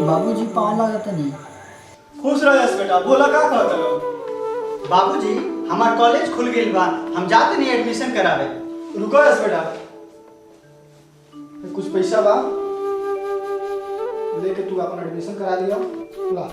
बाबूजी पाँव लागत नहीं। खुश रह बेटा, बोला का कहत लो? बाबूजी हमार कॉलेज खुल गेल बा, हम जाते नहीं एडमिशन करावे। रुको बेटा, कुछ पैसा बा लेके तू अपन एडमिशन करा लिया। ला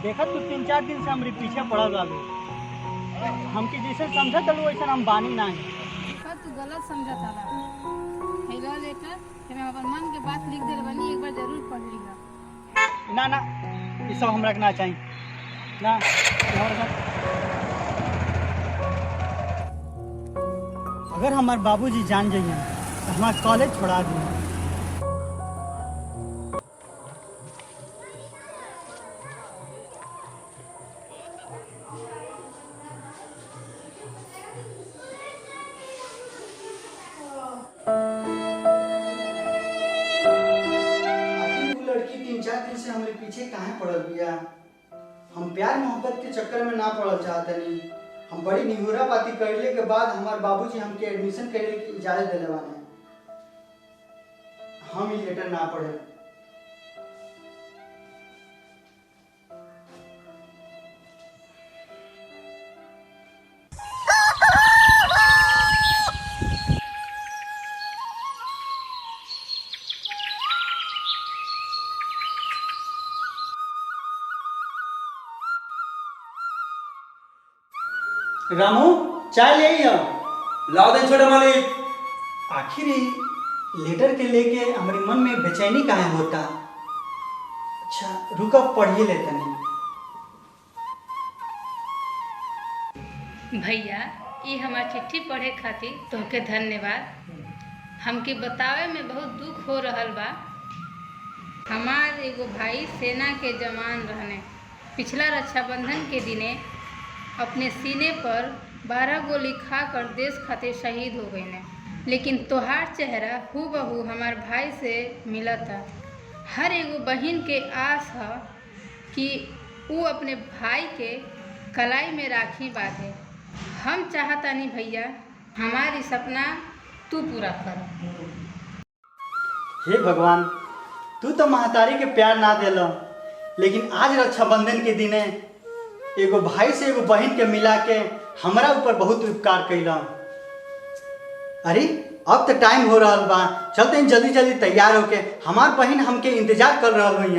देखा तू 3-4 दिन से हमारे पीछे पड़ल रहलू। हमके जैसे समझत रहलू वैसे हम बानी नहीं। तू गलत समझत हला। हेलो लेटर कि मैं अपन मन के बात लिख देले बनी, एक बार जरूर पढ़ लीगा। ना ना ये सब हमरा के ना चाहिए ना। अगर हमारे बाबूजी जान जाइए तो हमारा कॉलेज छोड़ा दिए। लड़की 3-4 दिन से हमारे पीछे काहे पड़ल बिया? हम प्यार मोहब्बत के चक्कर में ना पड़ल चाहते नहीं। हम बड़ी निहुरा बाती करले के बाद हमारे बाबूजी हमके एडमिशन करे की इजाजत दिले बाने। हम ये लेटर ना पढ़े। रामू चाय ले आई लाओ दे छोटे मालिक। आखिर लेटर के लेके हमारे मन में बेचैनी काहे होता? अच्छा रुका पढ़िए लेते नहीं। भैया ये हमार चिट्ठी पढ़े खातिर तोहके धन्यवाद। हमके बतावे में बहुत दुख हो रहल बा। हमार एगो भाई सेना के जवान रहने, पिछला रक्षाबंधन के दिने अपने सीने पर 12 गोली खाकर देश खातिर शहीद हो गए ने। लेकिन तोहार चेहरा हूबहू हमार भाई से मिला था। हर एगो बहन के आस है कि वो अपने भाई के कलाई में राखी बांधे। हम चाहता नहीं भैया हमारी सपना तू पूरा कर। हे भगवान, तू तो महतारी के प्यार ना देलो, लेकिन आज रक्षाबंधन के दिने एगो भाई से एगो बहन के मिला के हमरा ऊपर बहुत उपकार कैला। अरे अब तो टाइम हो रहा बा, चलते हैं जल्दी जल्दी तैयार होके। हमार बहन हमके इंतजार कर रहा हुई।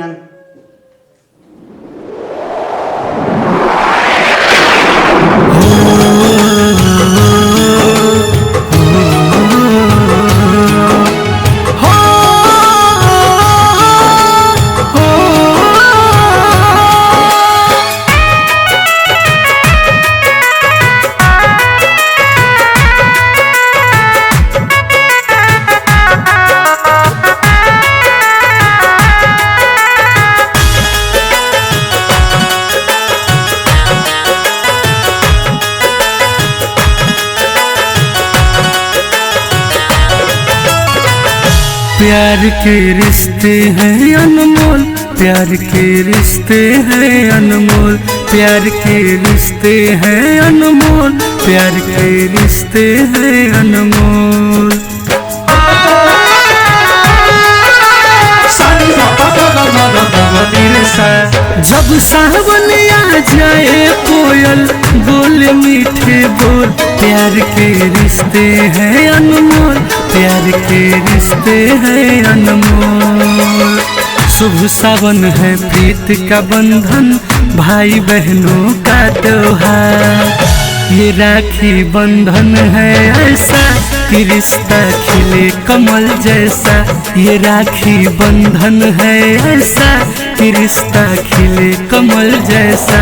प्यार के रिश्ते हैं अनमोल, प्यार के रिश्ते हैं अनमोल, प्यार के रिश्ते हैं अनमोल, प्यार के रिश्ते हैं अनमोल। जब सावन आ जाए कोयल बोले मीठे बोल, प्यार के रिश्ते हैं अनमोल, प्यार के रिश्ते हैं अनमोल। शुभ सावन है प्रीत का बंधन, भाई बहनों का त्योहार। ये राखी बंधन है ऐसा कि रिश्ता खिले कमल जैसा। ये राखी बंधन है ऐसा कि रिश्ता खिले कमल जैसा।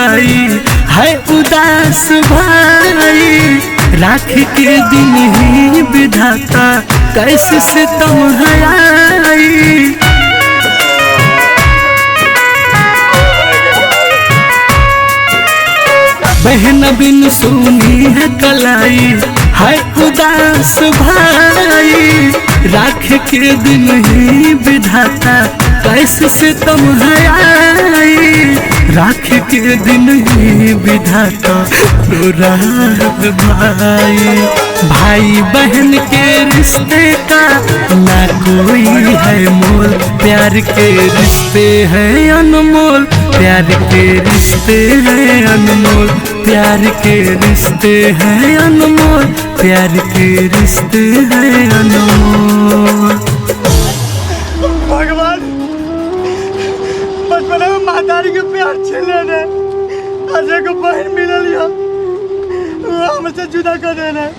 कलाई है उदास भाई, राखी के दिन ही विधाता कैसे सितम है आई। बहन बिन सुनी है कलाई है उदास भाई, राखी के दिन ही विधाता कैसे सितम है आई। राखी के दिन ही विधाता रो रहा है भाई, भाई बहन के रिश्ते का ना कोई है मोल, प्यार के रिश्ते हैं अनमोल, प्यार के रिश्ते हैं अनमोल, प्यार के रिश्ते हैं अनमोल, प्यार के रिश्ते हैं अनमोल। भगवान बचपन में महतारी के प्यार छीने ने आज एगो बहन मिलल या वो हमसे जुदा कर देना।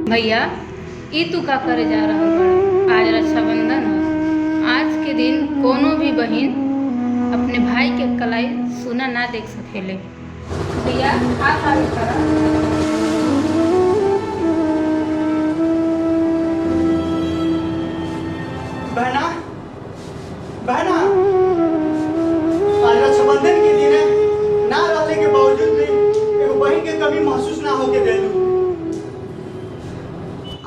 भैया ई तू का करे जा रहा बड़ा? आज रक्षाबंधन हो। आज के दिन कोनो भी बहन अपने भाई के कलाई सुना ना देख सकेले। भैया आप आगे करा। बहना बहना आज रक्षाबंधन के दिन है, ना रहने के बावजूद भी एगो बहन के कमी महसूस ना होके देलू।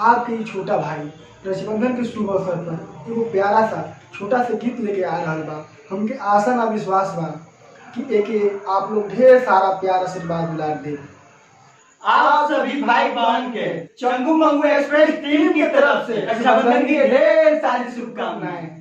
आपके ही छोटा भाई रक्षाबंधन के शुभ अवसर पर एगो प्यारा सा छोटा सा गीत लेके आ रहा बा। हमके आशा ना विश्वास बा कि एके आप लोग ढेर सारा प्यार आशीर्वाद दुलार दे। आप सभी भाई बहन के चंगू मंगू एक्सप्रेस टीम की तरफ से रक्षाबंधन की ढेर सारी शुभकामनाएं।